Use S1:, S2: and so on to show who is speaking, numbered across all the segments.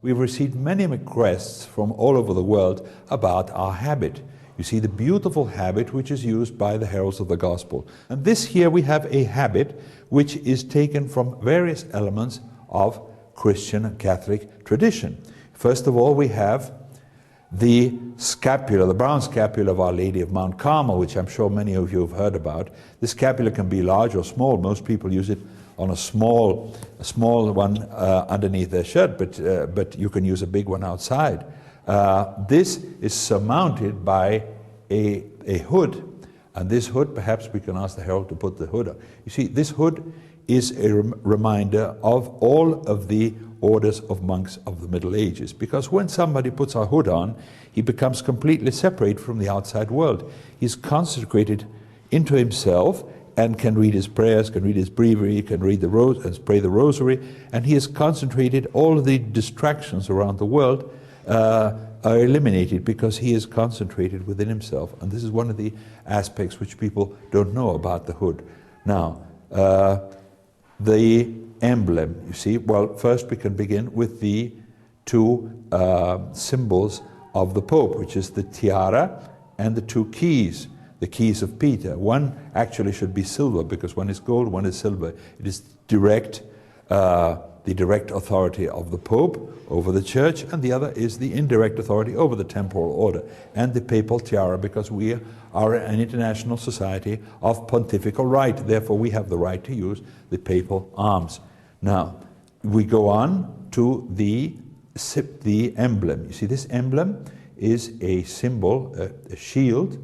S1: We've received many requests from all over the world about our habit. You see the beautiful habit which is used by the heralds of the gospel. And this here we have a habit which is taken from various elements of Christian and Catholic tradition. First of all, we have the scapula, the brown scapula of Our Lady of Mount Carmel, which I'm sure many of you have heard about. The scapula can be large or small. Most people use it on a small one underneath their shirt, but you can use a big one outside. This is surmounted by a hood, and this hood, perhaps we can ask the herald to put the hood on. You see, this hood is a reminder of all of the orders of monks of the Middle Ages, because when somebody puts a hood on, he becomes completely separate from the outside world. He's consecrated into himself and can read his prayers, can read his breviary, can read the rose and pray the rosary, and he has concentrated. All of the distractions around the world are eliminated because he is concentrated within himself. And this is one of the aspects which people don't know about the hood. Now, the emblem, you see, well, first we can begin with the two symbols of the Pope, which is the tiara and the two keys. The keys of Peter. One actually should be silver, because one is gold, one is silver. It is direct, the direct authority of the Pope over the Church, and the other is the indirect authority over the temporal order, and the papal tiara, because we are an international society of pontifical right. Therefore, we have the right to use the papal arms. Now, we go on to the emblem. You see, this emblem is a symbol, a shield,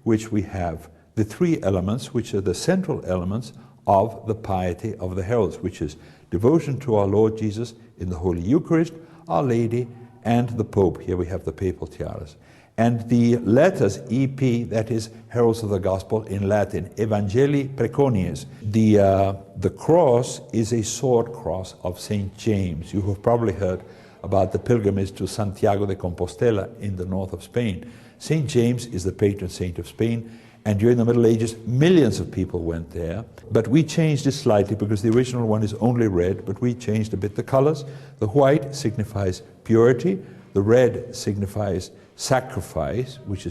S1: which we have the three elements, which are the central elements of the piety of the heralds, which is devotion to our Lord Jesus in the Holy Eucharist, Our Lady, and the Pope. Here we have the papal tiaras. And the letters EP, that is Heralds of the Gospel in Latin, Evangelii Preconies. The cross is a sword cross of St. James. You have probably heard about the pilgrimage to Santiago de Compostela in the north of Spain. St. James is the patron saint of Spain, and during the Middle Ages, millions of people went there. But we changed it slightly, because the original one is only red, but we changed a bit the colors. The white signifies purity, the red signifies sacrifice, which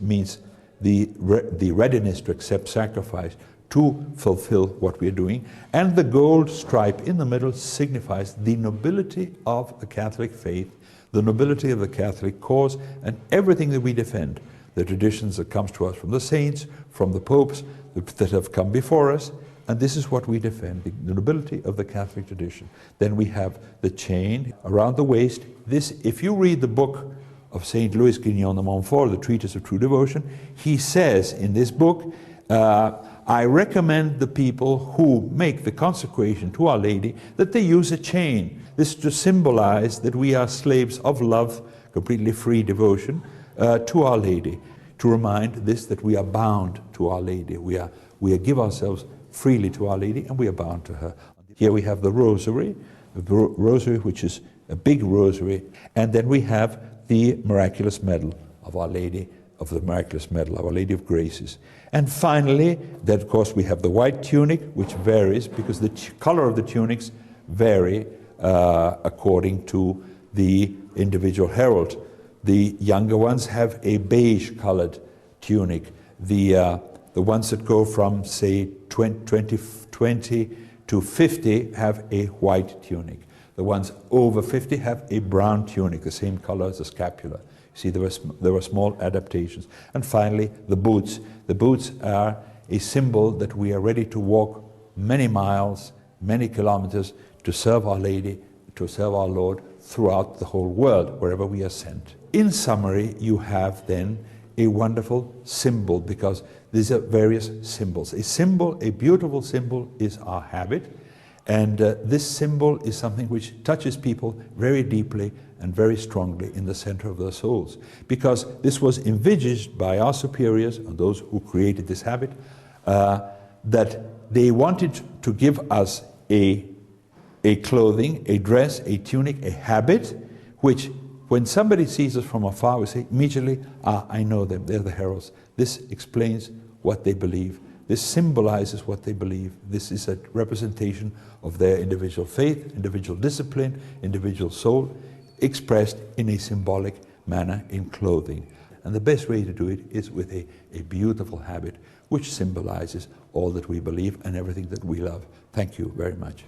S1: means the readiness to accept sacrifice to fulfill what we are doing, and the gold stripe in the middle signifies the nobility of the Catholic faith, the nobility of the Catholic cause, and everything that we defend, the traditions that comes to us from the saints, from the popes that have come before us, and this is what we defend, the nobility of the Catholic tradition. Then we have the chain around the waist. This, if you read the book of St. Louis Guignon de Montfort, the Treatise of True Devotion, he says in this book, I recommend the people who make the consecration to Our Lady that they use a chain. This to symbolize that we are slaves of love, completely free devotion to Our Lady. To remind this, that we are bound to Our Lady. We give ourselves freely to Our Lady, and we are bound to her. Here we have the rosary, which is a big rosary, and then we have the miraculous medal of Our Lady, of the miraculous medal of Our Lady of Graces. And finally, then of course we have the white tunic, which varies because the color of the tunics vary according to the individual herald. The younger ones have a beige-colored tunic. The ones that go from, say, 20 to 50 have a white tunic. The ones over 50 have a brown tunic, the same color as the scapula. See, there were small adaptations. And finally, the boots. The boots are a symbol that we are ready to walk many miles, many kilometers to serve Our Lady, to serve our Lord throughout the whole world, wherever we are sent. In summary, you have then a wonderful symbol, because these are various symbols. A symbol, a beautiful symbol, is our habit. And this symbol is something which touches people very deeply and very strongly in the center of their souls, because this was envisaged by our superiors and those who created this habit, that they wanted to give us a clothing, a dress, a tunic, a habit, which when somebody sees us from afar, we say immediately, I know them, they're the heralds. This explains what they believe, This symbolizes what they believe. This is a representation of their individual faith, individual discipline, individual soul, expressed in a symbolic manner in clothing. And the best way to do it is with a beautiful habit which symbolizes all that we believe and everything that we love. Thank you very much.